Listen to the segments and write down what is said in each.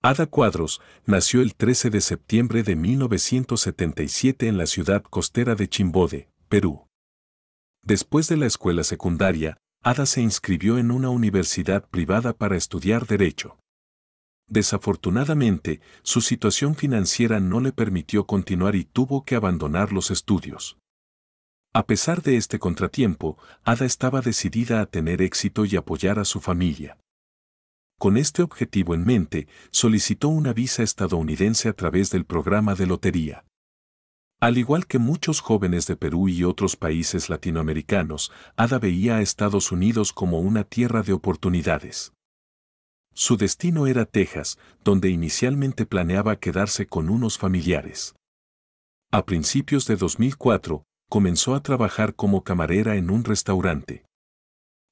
Ada Cuadros nació el 13 de septiembre de 1977 en la ciudad costera de Chimbote, Perú. Después de la escuela secundaria, Ada se inscribió en una universidad privada para estudiar Derecho. Desafortunadamente, su situación financiera no le permitió continuar y tuvo que abandonar los estudios. A pesar de este contratiempo, Ada estaba decidida a tener éxito y apoyar a su familia. Con este objetivo en mente, solicitó una visa estadounidense a través del programa de lotería. Al igual que muchos jóvenes de Perú y otros países latinoamericanos, Ada veía a Estados Unidos como una tierra de oportunidades. Su destino era Texas, donde inicialmente planeaba quedarse con unos familiares. A principios de 2004, comenzó a trabajar como camarera en un restaurante.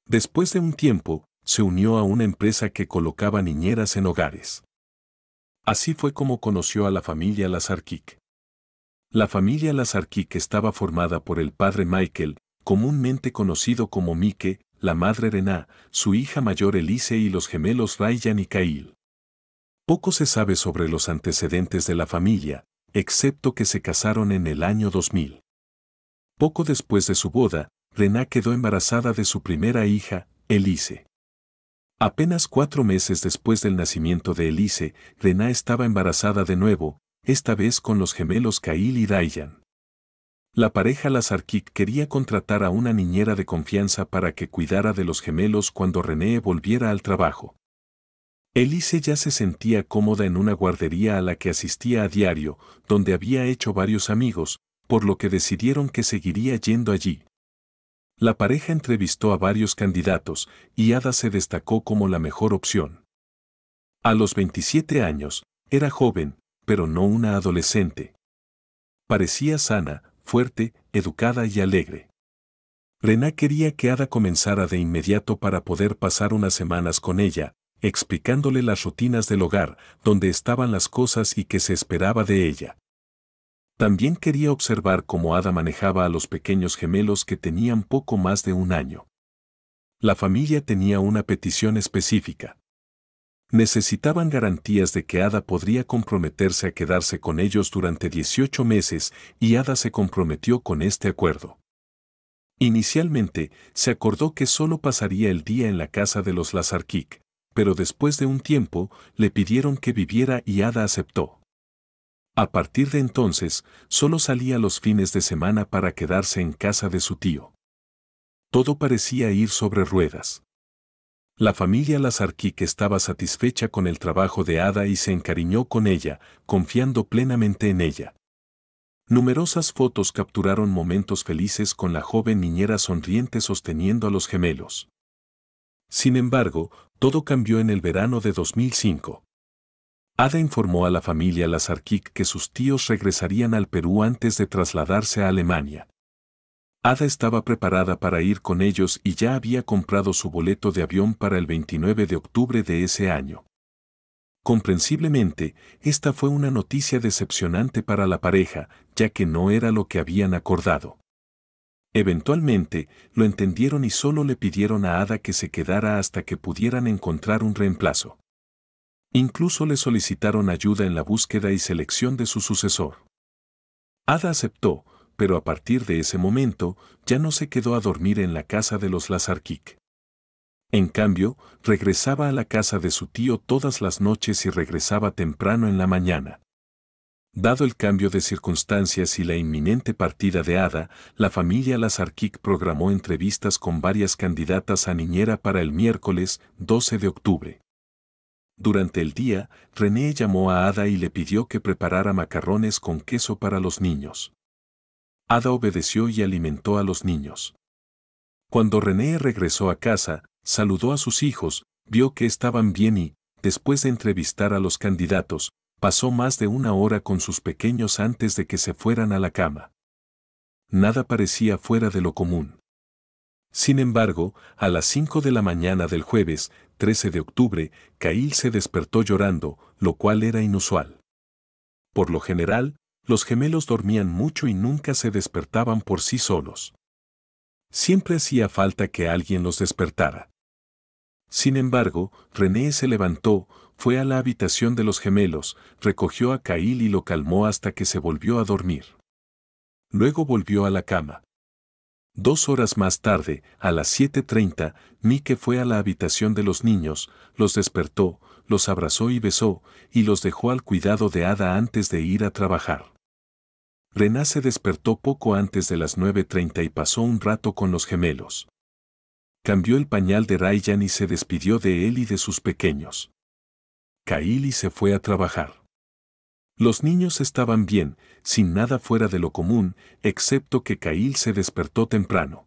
Después de un tiempo, se unió a una empresa que colocaba niñeras en hogares. Así fue como conoció a la familia Lazarkic. La familia Lazarkic estaba formada por el padre Michael, comúnmente conocido como Mike, la madre Rená, su hija mayor Elise y los gemelos Ryan y Kyle. Poco se sabe sobre los antecedentes de la familia, excepto que se casaron en el año 2000. Poco después de su boda, Rená quedó embarazada de su primera hija, Elise. Apenas 4 meses después del nacimiento de Elise, Rená estaba embarazada de nuevo, esta vez con los gemelos Kyle y Ryan. La pareja Lazarkic quería contratar a una niñera de confianza para que cuidara de los gemelos cuando René volviera al trabajo. Elise ya se sentía cómoda en una guardería a la que asistía a diario, donde había hecho varios amigos, por lo que decidieron que seguiría yendo allí. La pareja entrevistó a varios candidatos, y Ada se destacó como la mejor opción. A los 27 años, era joven, pero no una adolescente. Parecía sana, fuerte, educada y alegre. Rená quería que Ada comenzara de inmediato para poder pasar unas semanas con ella, explicándole las rutinas del hogar, dónde estaban las cosas y qué se esperaba de ella. También quería observar cómo Ada manejaba a los pequeños gemelos que tenían poco más de un año. La familia tenía una petición específica. Necesitaban garantías de que Ada podría comprometerse a quedarse con ellos durante 18 meses y Ada se comprometió con este acuerdo. Inicialmente, se acordó que solo pasaría el día en la casa de los Lazarkic, pero después de un tiempo, le pidieron que viviera y Ada aceptó. A partir de entonces, solo salía los fines de semana para quedarse en casa de su tío. Todo parecía ir sobre ruedas. La familia Lazarkic estaba satisfecha con el trabajo de Ada y se encariñó con ella, confiando plenamente en ella. Numerosas fotos capturaron momentos felices con la joven niñera sonriente sosteniendo a los gemelos. Sin embargo, todo cambió en el verano de 2005. Ada informó a la familia Lazarkic que sus tíos regresarían al Perú antes de trasladarse a Alemania. Ada estaba preparada para ir con ellos y ya había comprado su boleto de avión para el 29 de octubre de ese año. Comprensiblemente, esta fue una noticia decepcionante para la pareja, ya que no era lo que habían acordado. Eventualmente, lo entendieron y solo le pidieron a Ada que se quedara hasta que pudieran encontrar un reemplazo. Incluso le solicitaron ayuda en la búsqueda y selección de su sucesor. Ada aceptó, pero a partir de ese momento, ya no se quedó a dormir en la casa de los Lazarkic. En cambio, regresaba a la casa de su tío todas las noches y regresaba temprano en la mañana. Dado el cambio de circunstancias y la inminente partida de Ada, la familia Lazarkic programó entrevistas con varias candidatas a niñera para el miércoles 12 de octubre. Durante el día, René llamó a Ada y le pidió que preparara macarrones con queso para los niños. Ada obedeció y alimentó a los niños. Cuando René regresó a casa, saludó a sus hijos, vio que estaban bien y, después de entrevistar a los candidatos, pasó más de 1 hora con sus pequeños antes de que se fueran a la cama. Nada parecía fuera de lo común. Sin embargo, a las 5 de la mañana del jueves, 13 de octubre, Kyle se despertó llorando, lo cual era inusual. Por lo general, los gemelos dormían mucho y nunca se despertaban por sí solos. Siempre hacía falta que alguien los despertara. Sin embargo, René se levantó, fue a la habitación de los gemelos, recogió a Kyle y lo calmó hasta que se volvió a dormir. Luego volvió a la cama. 2 horas más tarde, a las 7:30, Mike fue a la habitación de los niños, los despertó, los abrazó y besó, y los dejó al cuidado de Ada antes de ir a trabajar. René se despertó poco antes de las 9:30 y pasó un rato con los gemelos. Cambió el pañal de Ryan y se despidió de él y de sus pequeños. Kyle se fue a trabajar. Los niños estaban bien, sin nada fuera de lo común, excepto que Kyle se despertó temprano.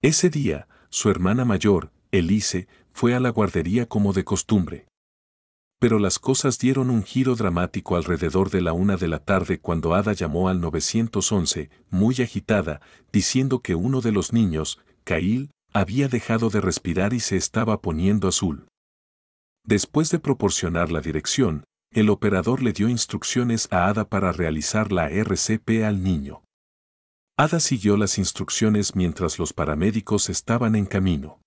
Ese día, su hermana mayor, Elise, fue a la guardería como de costumbre. Pero las cosas dieron un giro dramático alrededor de la 1 de la tarde cuando Ada llamó al 911, muy agitada, diciendo que uno de los niños, Kyle, había dejado de respirar y se estaba poniendo azul. Después de proporcionar la dirección, el operador le dio instrucciones a Ada para realizar la RCP al niño. Ada siguió las instrucciones mientras los paramédicos estaban en camino.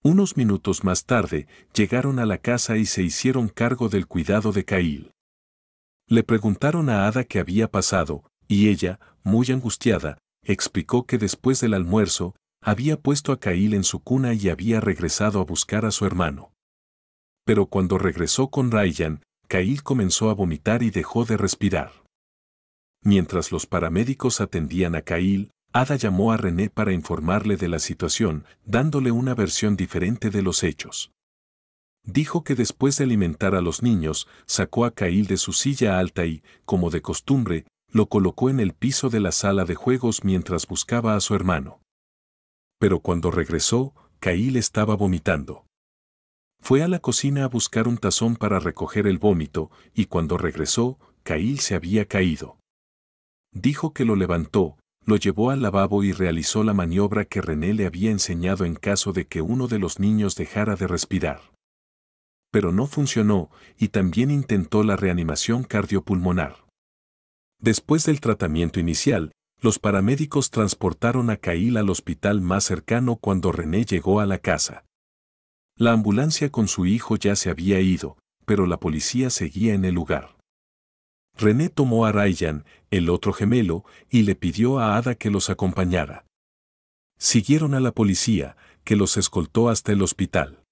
Unos minutos más tarde, llegaron a la casa y se hicieron cargo del cuidado de Kyle. Le preguntaron a Ada qué había pasado, y ella, muy angustiada, explicó que después del almuerzo, había puesto a Kyle en su cuna y había regresado a buscar a su hermano. Pero cuando regresó con Ryan, Kyle comenzó a vomitar y dejó de respirar. Mientras los paramédicos atendían a Kyle, Ada llamó a René para informarle de la situación, dándole una versión diferente de los hechos. Dijo que después de alimentar a los niños, sacó a Kyle de su silla alta y, como de costumbre, lo colocó en el piso de la sala de juegos mientras buscaba a su hermano. Pero cuando regresó, Kyle estaba vomitando. Fue a la cocina a buscar un tazón para recoger el vómito, y cuando regresó, Kyle se había caído. Dijo que lo levantó, lo llevó al lavabo y realizó la maniobra que René le había enseñado en caso de que uno de los niños dejara de respirar. Pero no funcionó, y también intentó la reanimación cardiopulmonar. Después del tratamiento inicial, los paramédicos transportaron a Kyle al hospital más cercano cuando René llegó a la casa. La ambulancia con su hijo ya se había ido, pero la policía seguía en el lugar. René tomó a Ryan, el otro gemelo, y le pidió a Ada que los acompañara. Siguieron a la policía, que los escoltó hasta el hospital.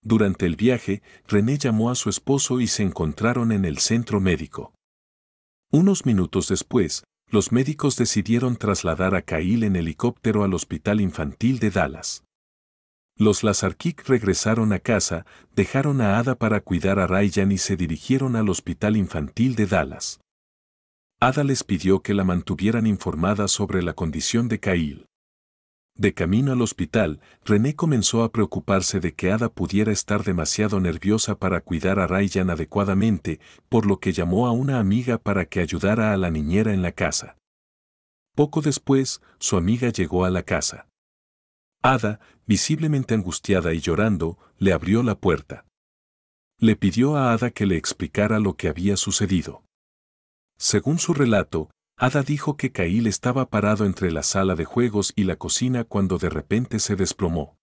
Durante el viaje, René llamó a su esposo y se encontraron en el centro médico. Unos minutos después, los médicos decidieron trasladar a Kyle en helicóptero al Hospital Infantil de Dallas. Los Lazarchik regresaron a casa, dejaron a Ada para cuidar a Ryan y se dirigieron al Hospital Infantil de Dallas. Ada les pidió que la mantuvieran informada sobre la condición de Kyle. De camino al hospital, René comenzó a preocuparse de que Ada pudiera estar demasiado nerviosa para cuidar a Ryan adecuadamente, por lo que llamó a una amiga para que ayudara a la niñera en la casa. Poco después, su amiga llegó a la casa. Ada, visiblemente angustiada y llorando, le abrió la puerta. Le pidió a Ada que le explicara lo que había sucedido. Según su relato, Ada dijo que Kyle estaba parado entre la sala de juegos y la cocina cuando de repente se desplomó.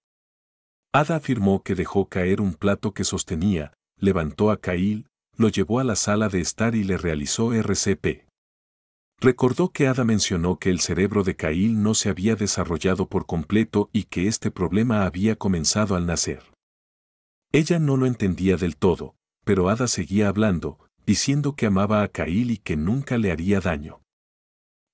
Ada afirmó que dejó caer un plato que sostenía, levantó a Kyle, lo llevó a la sala de estar y le realizó RCP. Recordó que Ada mencionó que el cerebro de Kyle no se había desarrollado por completo y que este problema había comenzado al nacer. Ella no lo entendía del todo, pero Ada seguía hablando, diciendo que amaba a Kyle y que nunca le haría daño.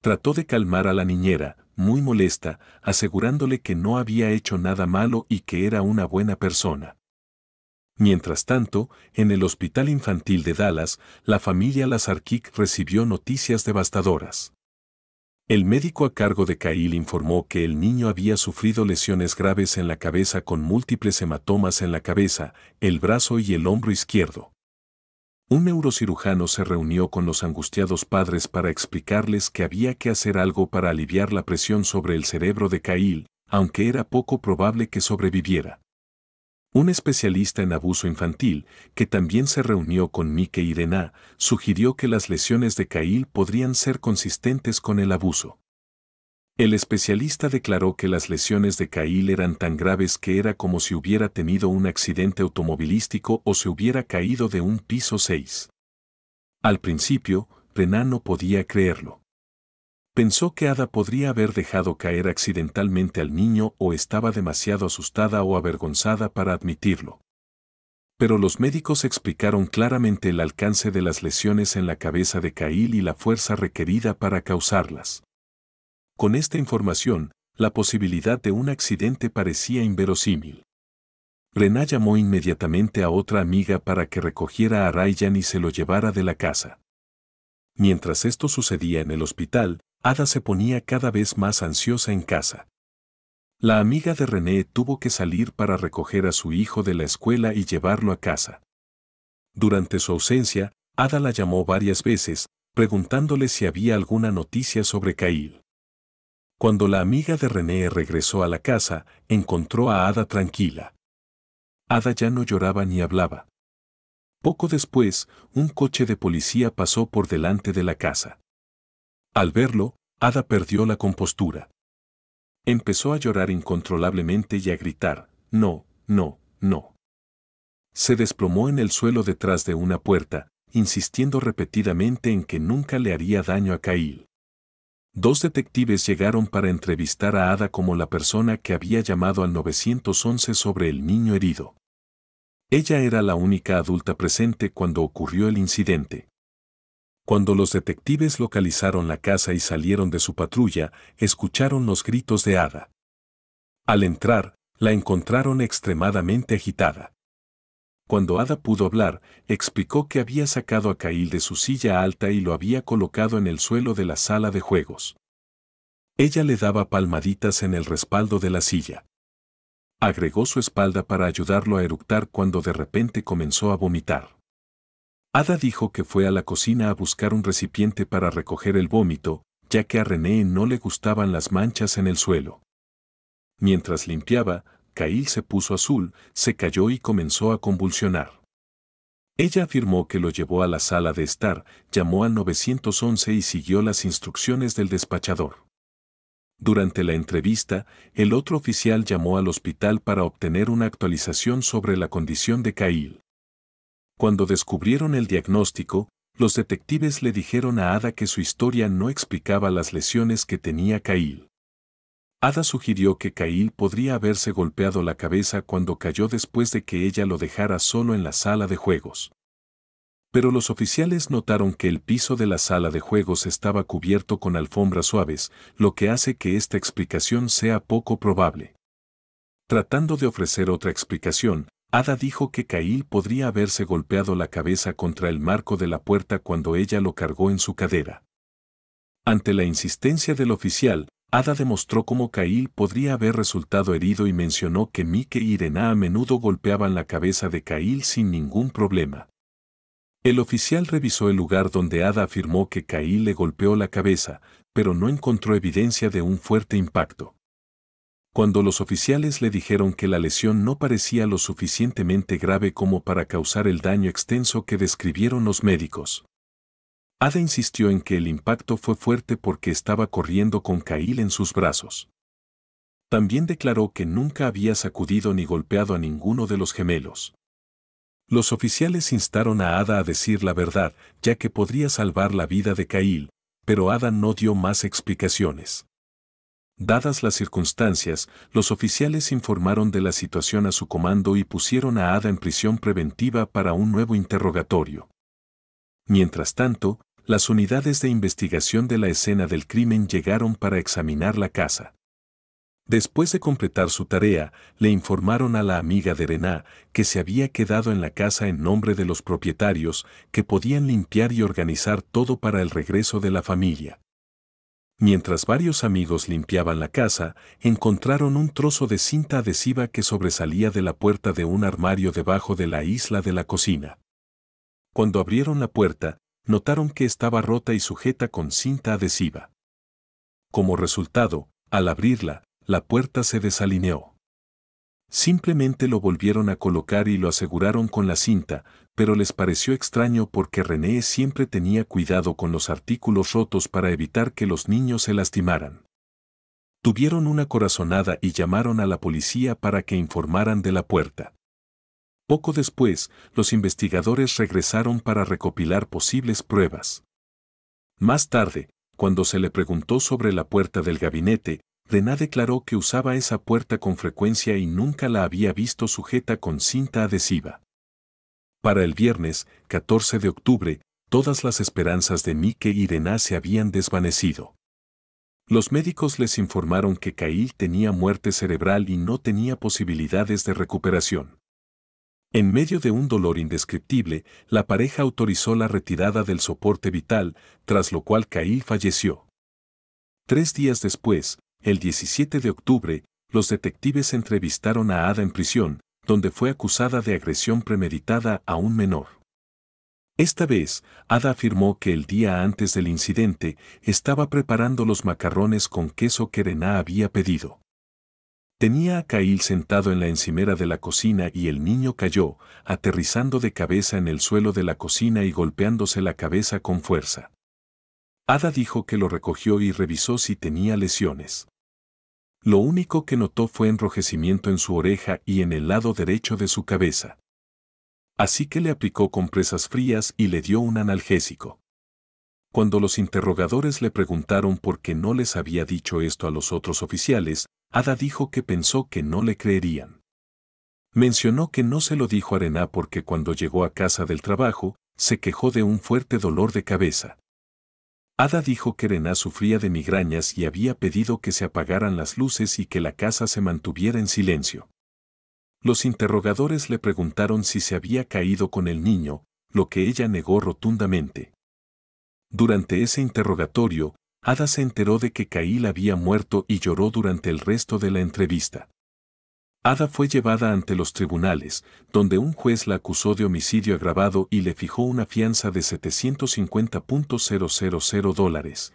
Trató de calmar a la niñera, muy molesta, asegurándole que no había hecho nada malo y que era una buena persona. Mientras tanto, en el Hospital Infantil de Dallas, la familia Lazarchik recibió noticias devastadoras. El médico a cargo de Kyle informó que el niño había sufrido lesiones graves en la cabeza con múltiples hematomas en la cabeza, el brazo y el hombro izquierdo. Un neurocirujano se reunió con los angustiados padres para explicarles que había que hacer algo para aliviar la presión sobre el cerebro de Kyle, aunque era poco probable que sobreviviera. Un especialista en abuso infantil, que también se reunió con Mike y René, sugirió que las lesiones de Kyle podrían ser consistentes con el abuso. El especialista declaró que las lesiones de Kyle eran tan graves que era como si hubiera tenido un accidente automovilístico o se hubiera caído de un piso 6. Al principio, Rená no podía creerlo. Pensó que Ada podría haber dejado caer accidentalmente al niño o estaba demasiado asustada o avergonzada para admitirlo. Pero los médicos explicaron claramente el alcance de las lesiones en la cabeza de Kyle y la fuerza requerida para causarlas. Con esta información, la posibilidad de un accidente parecía inverosímil. Rená llamó inmediatamente a otra amiga para que recogiera a Ryan y se lo llevara de la casa. Mientras esto sucedía en el hospital, Ada se ponía cada vez más ansiosa en casa. La amiga de René tuvo que salir para recoger a su hijo de la escuela y llevarlo a casa. Durante su ausencia, Ada la llamó varias veces, preguntándole si había alguna noticia sobre Kyle. Cuando la amiga de René regresó a la casa, encontró a Ada tranquila. Ada ya no lloraba ni hablaba. Poco después, un coche de policía pasó por delante de la casa. Al verlo, Ada perdió la compostura. Empezó a llorar incontrolablemente y a gritar, «No, no, no». Se desplomó en el suelo detrás de una puerta, insistiendo repetidamente en que nunca le haría daño a Kyle. 2 detectives llegaron para entrevistar a Ada como la persona que había llamado al 911 sobre el niño herido. Ella era la única adulta presente cuando ocurrió el incidente. Cuando los detectives localizaron la casa y salieron de su patrulla, escucharon los gritos de Ada. Al entrar, la encontraron extremadamente agitada. Cuando Ada pudo hablar, explicó que había sacado a Kyle de su silla alta y lo había colocado en el suelo de la sala de juegos. Ella le daba palmaditas en el respaldo de la silla. Agregó su espalda para ayudarlo a eructar cuando de repente comenzó a vomitar. Ada dijo que fue a la cocina a buscar un recipiente para recoger el vómito, ya que a René no le gustaban las manchas en el suelo. Mientras limpiaba, Kyle se puso azul, se cayó y comenzó a convulsionar. Ella afirmó que lo llevó a la sala de estar, llamó al 911 y siguió las instrucciones del despachador. Durante la entrevista, el otro oficial llamó al hospital para obtener una actualización sobre la condición de Kyle. Cuando descubrieron el diagnóstico, los detectives le dijeron a Ada que su historia no explicaba las lesiones que tenía Kyle. Ada sugirió que Kyle podría haberse golpeado la cabeza cuando cayó después de que ella lo dejara solo en la sala de juegos. Pero los oficiales notaron que el piso de la sala de juegos estaba cubierto con alfombras suaves, lo que hace que esta explicación sea poco probable. Tratando de ofrecer otra explicación, Ada dijo que Kyle podría haberse golpeado la cabeza contra el marco de la puerta cuando ella lo cargó en su cadera. Ante la insistencia del oficial, Ada demostró cómo Kyle podría haber resultado herido y mencionó que Mike y Rená a menudo golpeaban la cabeza de Kyle sin ningún problema. El oficial revisó el lugar donde Ada afirmó que Kyle le golpeó la cabeza, pero no encontró evidencia de un fuerte impacto. Cuando los oficiales le dijeron que la lesión no parecía lo suficientemente grave como para causar el daño extenso que describieron los médicos, Ada insistió en que el impacto fue fuerte porque estaba corriendo con Kyle en sus brazos. También declaró que nunca había sacudido ni golpeado a ninguno de los gemelos. Los oficiales instaron a Ada a decir la verdad, ya que podría salvar la vida de Kyle, pero Ada no dio más explicaciones. Dadas las circunstancias, los oficiales informaron de la situación a su comando y pusieron a Ada en prisión preventiva para un nuevo interrogatorio. Mientras tanto, las unidades de investigación de la escena del crimen llegaron para examinar la casa. Después de completar su tarea, le informaron a la amiga de Rená que se había quedado en la casa en nombre de los propietarios, que podían limpiar y organizar todo para el regreso de la familia. Mientras varios amigos limpiaban la casa, encontraron un trozo de cinta adhesiva que sobresalía de la puerta de un armario debajo de la isla de la cocina. Cuando abrieron la puerta, notaron que estaba rota y sujeta con cinta adhesiva. Como resultado, al abrirla, la puerta se desalineó. Simplemente lo volvieron a colocar y lo aseguraron con la cinta, pero les pareció extraño porque René siempre tenía cuidado con los artículos rotos para evitar que los niños se lastimaran. Tuvieron una corazonada y llamaron a la policía para que informaran de la puerta. Poco después, los investigadores regresaron para recopilar posibles pruebas. Más tarde, cuando se le preguntó sobre la puerta del gabinete, Rená declaró que usaba esa puerta con frecuencia y nunca la había visto sujeta con cinta adhesiva. Para el viernes, 14 de octubre, todas las esperanzas de Mike y Rená se habían desvanecido. Los médicos les informaron que Kyle tenía muerte cerebral y no tenía posibilidades de recuperación. En medio de un dolor indescriptible, la pareja autorizó la retirada del soporte vital, tras lo cual Kyle falleció. 3 días después, el 17 de octubre, los detectives entrevistaron a Ada en prisión, donde fue acusada de agresión premeditada a un menor. Esta vez, Ada afirmó que el día antes del incidente estaba preparando los macarrones con queso que Rená había pedido. Tenía a Kyle sentado en la encimera de la cocina y el niño cayó, aterrizando de cabeza en el suelo de la cocina y golpeándose la cabeza con fuerza. Ada dijo que lo recogió y revisó si tenía lesiones. Lo único que notó fue enrojecimiento en su oreja y en el lado derecho de su cabeza. Así que le aplicó compresas frías y le dio un analgésico. Cuando los interrogadores le preguntaron por qué no les había dicho esto a los otros oficiales, Ada dijo que pensó que no le creerían. Mencionó que no se lo dijo a Rená porque cuando llegó a casa del trabajo, se quejó de un fuerte dolor de cabeza. Ada dijo que Rená sufría de migrañas y había pedido que se apagaran las luces y que la casa se mantuviera en silencio. Los interrogadores le preguntaron si se había caído con el niño, lo que ella negó rotundamente. Durante ese interrogatorio, Ada se enteró de que Kyle había muerto y lloró durante el resto de la entrevista. Ada fue llevada ante los tribunales, donde un juez la acusó de homicidio agravado y le fijó una fianza de $750,000,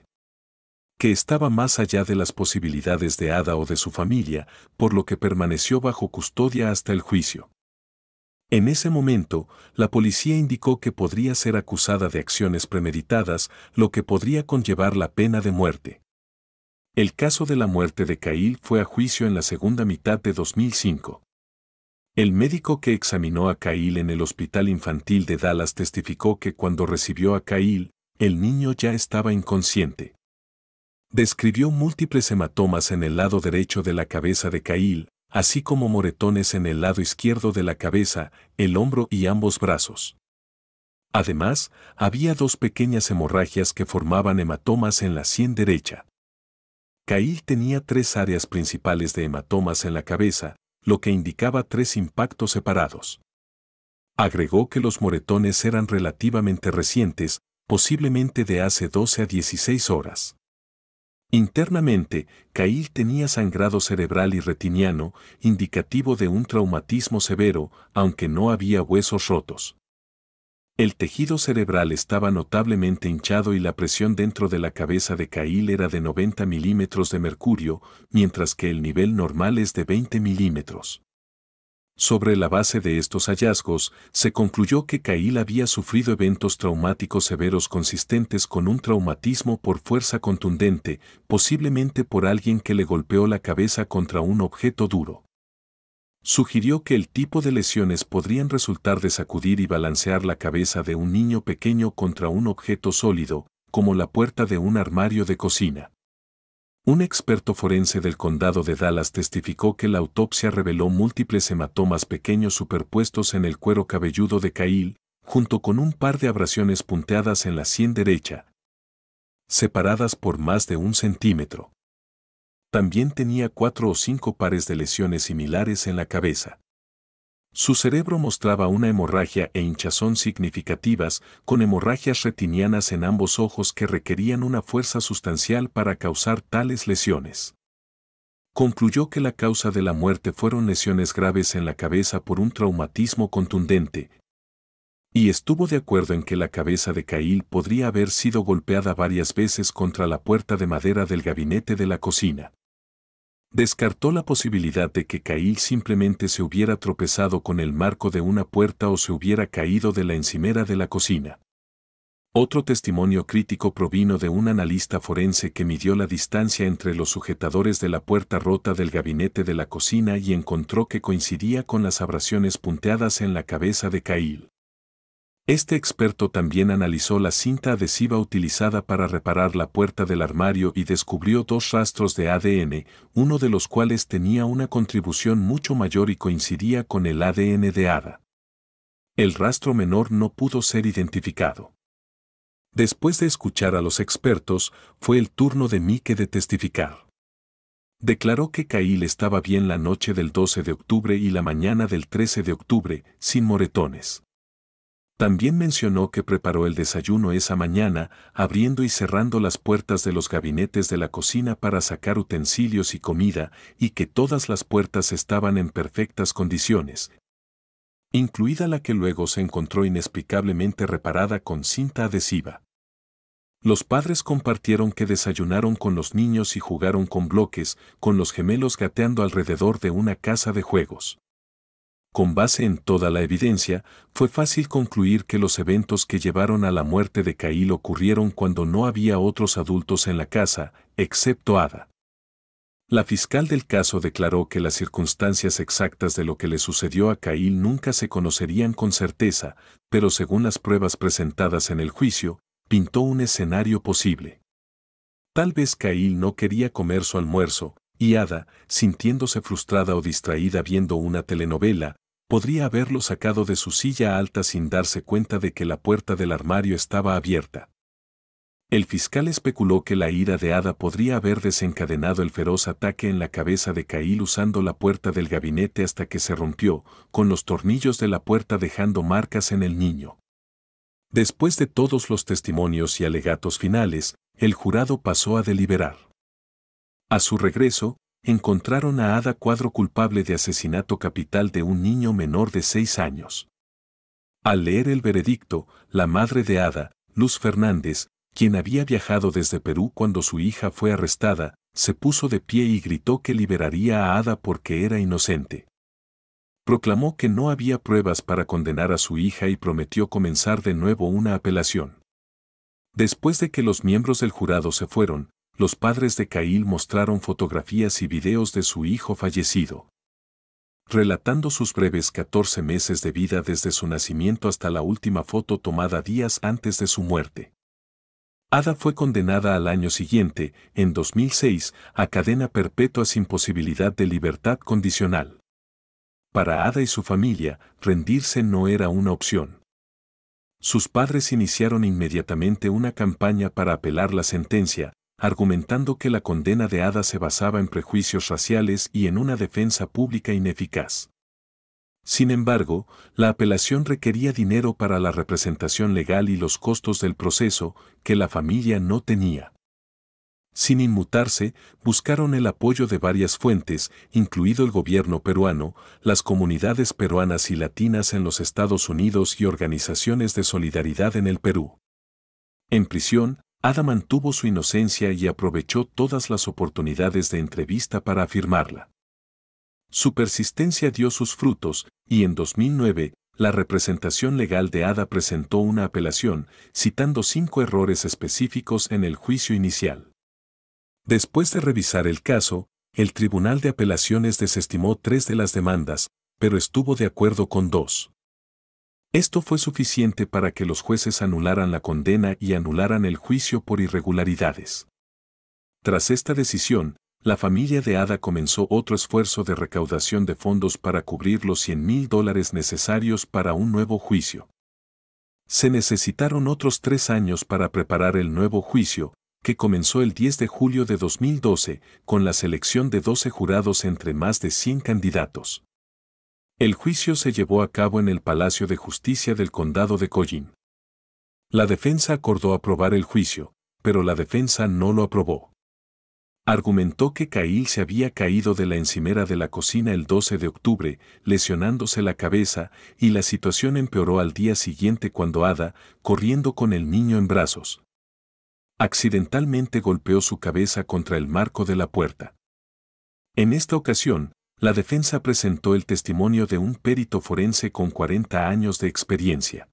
que estaba más allá de las posibilidades de Ada o de su familia, por lo que permaneció bajo custodia hasta el juicio. En ese momento, la policía indicó que podría ser acusada de acciones premeditadas, lo que podría conllevar la pena de muerte. El caso de la muerte de Kyle fue a juicio en la segunda mitad de 2005. El médico que examinó a Kyle en el Hospital Infantil de Dallas testificó que cuando recibió a Kyle, el niño ya estaba inconsciente. Describió múltiples hematomas en el lado derecho de la cabeza de Kyle, así como moretones en el lado izquierdo de la cabeza, el hombro y ambos brazos. Además, había 2 pequeñas hemorragias que formaban hematomas en la sien derecha. Kyle tenía 3 áreas principales de hematomas en la cabeza, lo que indicaba 3 impactos separados. Agregó que los moretones eran relativamente recientes, posiblemente de hace 12 a 16 horas. Internamente, Kyle tenía sangrado cerebral y retiniano, indicativo de un traumatismo severo, aunque no había huesos rotos. El tejido cerebral estaba notablemente hinchado y la presión dentro de la cabeza de Kyle era de 90 milímetros de mercurio, mientras que el nivel normal es de 20 milímetros. Sobre la base de estos hallazgos, se concluyó que Kyle había sufrido eventos traumáticos severos consistentes con un traumatismo por fuerza contundente, posiblemente por alguien que le golpeó la cabeza contra un objeto duro. Sugirió que el tipo de lesiones podrían resultar de sacudir y balancear la cabeza de un niño pequeño contra un objeto sólido, como la puerta de un armario de cocina. Un experto forense del condado de Dallas testificó que la autopsia reveló múltiples hematomas pequeños superpuestos en el cuero cabelludo de Kyle, junto con un par de abrasiones punteadas en la sien derecha, separadas por más de 1 centímetro. También tenía 4 o 5 pares de lesiones similares en la cabeza. Su cerebro mostraba una hemorragia e hinchazón significativas, con hemorragias retinianas en ambos ojos que requerían una fuerza sustancial para causar tales lesiones. Concluyó que la causa de la muerte fueron lesiones graves en la cabeza por un traumatismo contundente, y estuvo de acuerdo en que la cabeza de Kyle podría haber sido golpeada varias veces contra la puerta de madera del gabinete de la cocina. Descartó la posibilidad de que Kyle simplemente se hubiera tropezado con el marco de una puerta o se hubiera caído de la encimera de la cocina. Otro testimonio crítico provino de un analista forense que midió la distancia entre los sujetadores de la puerta rota del gabinete de la cocina y encontró que coincidía con las abrasiones punteadas en la cabeza de Kyle. Este experto también analizó la cinta adhesiva utilizada para reparar la puerta del armario y descubrió 2 rastros de ADN, uno de los cuales tenía una contribución mucho mayor y coincidía con el ADN de Ada. El rastro menor no pudo ser identificado. Después de escuchar a los expertos, fue el turno de Mike de testificar. Declaró que Kyle estaba bien la noche del 12 de octubre y la mañana del 13 de octubre, sin moretones. También mencionó que preparó el desayuno esa mañana, abriendo y cerrando las puertas de los gabinetes de la cocina para sacar utensilios y comida, y que todas las puertas estaban en perfectas condiciones, incluida la que luego se encontró inexplicablemente reparada con cinta adhesiva. Los padres compartieron que desayunaron con los niños y jugaron con bloques, con los gemelos gateando alrededor de una casa de juegos. Con base en toda la evidencia, fue fácil concluir que los eventos que llevaron a la muerte de Kyle ocurrieron cuando no había otros adultos en la casa, excepto Ada. La fiscal del caso declaró que las circunstancias exactas de lo que le sucedió a Kyle nunca se conocerían con certeza, pero según las pruebas presentadas en el juicio, pintó un escenario posible. Tal vez Kyle no quería comer su almuerzo, y Ada, sintiéndose frustrada o distraída viendo una telenovela, podría haberlo sacado de su silla alta sin darse cuenta de que la puerta del armario estaba abierta. El fiscal especuló que la ira de Ada podría haber desencadenado el feroz ataque en la cabeza de Kyle usando la puerta del gabinete hasta que se rompió, con los tornillos de la puerta dejando marcas en el niño. Después de todos los testimonios y alegatos finales, el jurado pasó a deliberar. A su regreso, encontraron a Ada Cuadro culpable de asesinato capital de un niño menor de 6 años. Al leer el veredicto, la madre de Ada, Luz Fernández, quien había viajado desde Perú cuando su hija fue arrestada, se puso de pie y gritó que liberaría a Ada porque era inocente. Proclamó que no había pruebas para condenar a su hija y prometió comenzar de nuevo una apelación. Después de que los miembros del jurado se fueron, los padres de Kyle mostraron fotografías y videos de su hijo fallecido, relatando sus breves 14 meses de vida desde su nacimiento hasta la última foto tomada días antes de su muerte. Ada fue condenada al año siguiente, en 2006, a cadena perpetua sin posibilidad de libertad condicional. Para Ada y su familia, rendirse no era una opción. Sus padres iniciaron inmediatamente una campaña para apelar la sentencia, argumentando que la condena de Ada se basaba en prejuicios raciales y en una defensa pública ineficaz. Sin embargo, la apelación requería dinero para la representación legal y los costos del proceso, que la familia no tenía. Sin inmutarse, buscaron el apoyo de varias fuentes, incluido el gobierno peruano, las comunidades peruanas y latinas en los Estados Unidos y organizaciones de solidaridad en el Perú. En prisión, Ada mantuvo su inocencia y aprovechó todas las oportunidades de entrevista para afirmarla. Su persistencia dio sus frutos, y en 2009, la representación legal de Ada presentó una apelación, citando 5 errores específicos en el juicio inicial. Después de revisar el caso, el Tribunal de Apelaciones desestimó 3 de las demandas, pero estuvo de acuerdo con 2. Esto fue suficiente para que los jueces anularan la condena y anularan el juicio por irregularidades. Tras esta decisión, la familia de Ada comenzó otro esfuerzo de recaudación de fondos para cubrir los $100,000 necesarios para un nuevo juicio. Se necesitaron otros 3 años para preparar el nuevo juicio, que comenzó el 10 de julio de 2012, con la selección de 12 jurados entre más de 100 candidatos. El juicio se llevó a cabo en el Palacio de Justicia del Condado de Collin. La defensa acordó aprobar el juicio, pero la defensa no lo aprobó. Argumentó que Kyle se había caído de la encimera de la cocina el 12 de octubre, lesionándose la cabeza, y la situación empeoró al día siguiente cuando Ada, corriendo con el niño en brazos, accidentalmente golpeó su cabeza contra el marco de la puerta. En esta ocasión, la defensa presentó el testimonio de un perito forense con 40 años de experiencia.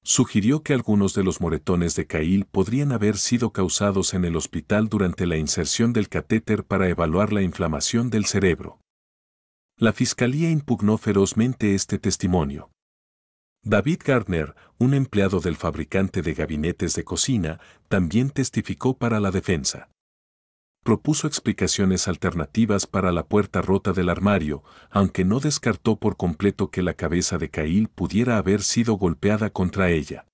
Sugirió que algunos de los moretones de Kyle podrían haber sido causados en el hospital durante la inserción del catéter para evaluar la inflamación del cerebro. La fiscalía impugnó ferozmente este testimonio. David Gardner, un empleado del fabricante de gabinetes de cocina, también testificó para la defensa. Propuso explicaciones alternativas para la puerta rota del armario, aunque no descartó por completo que la cabeza de Kyle pudiera haber sido golpeada contra ella.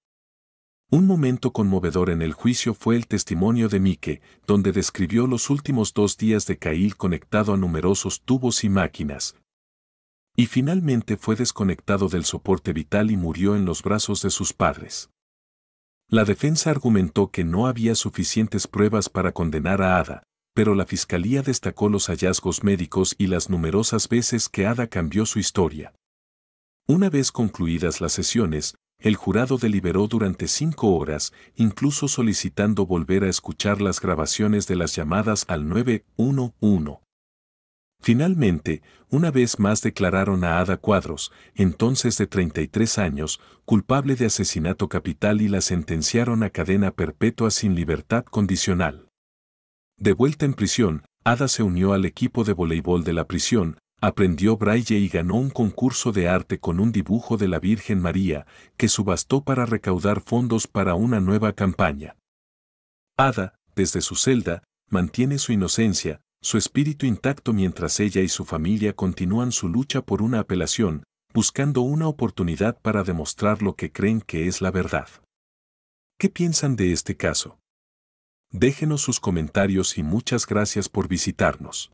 Un momento conmovedor en el juicio fue el testimonio de Mike, donde describió los últimos 2 días de Kyle conectado a numerosos tubos y máquinas. Y finalmente fue desconectado del soporte vital y murió en los brazos de sus padres. La defensa argumentó que no había suficientes pruebas para condenar a Ada, pero la fiscalía destacó los hallazgos médicos y las numerosas veces que Ada cambió su historia. Una vez concluidas las sesiones, el jurado deliberó durante 5 horas, incluso solicitando volver a escuchar las grabaciones de las llamadas al 911. Finalmente, una vez más declararon a Ada Cuadros, entonces de 33 años, culpable de asesinato capital y la sentenciaron a cadena perpetua sin libertad condicional. De vuelta en prisión, Ada se unió al equipo de voleibol de la prisión, aprendió braille y ganó un concurso de arte con un dibujo de la Virgen María, que subastó para recaudar fondos para una nueva campaña. Ada, desde su celda, mantiene su inocencia, su espíritu intacto mientras ella y su familia continúan su lucha por una apelación, buscando una oportunidad para demostrar lo que creen que es la verdad. ¿Qué piensan de este caso? Déjenos sus comentarios y muchas gracias por visitarnos.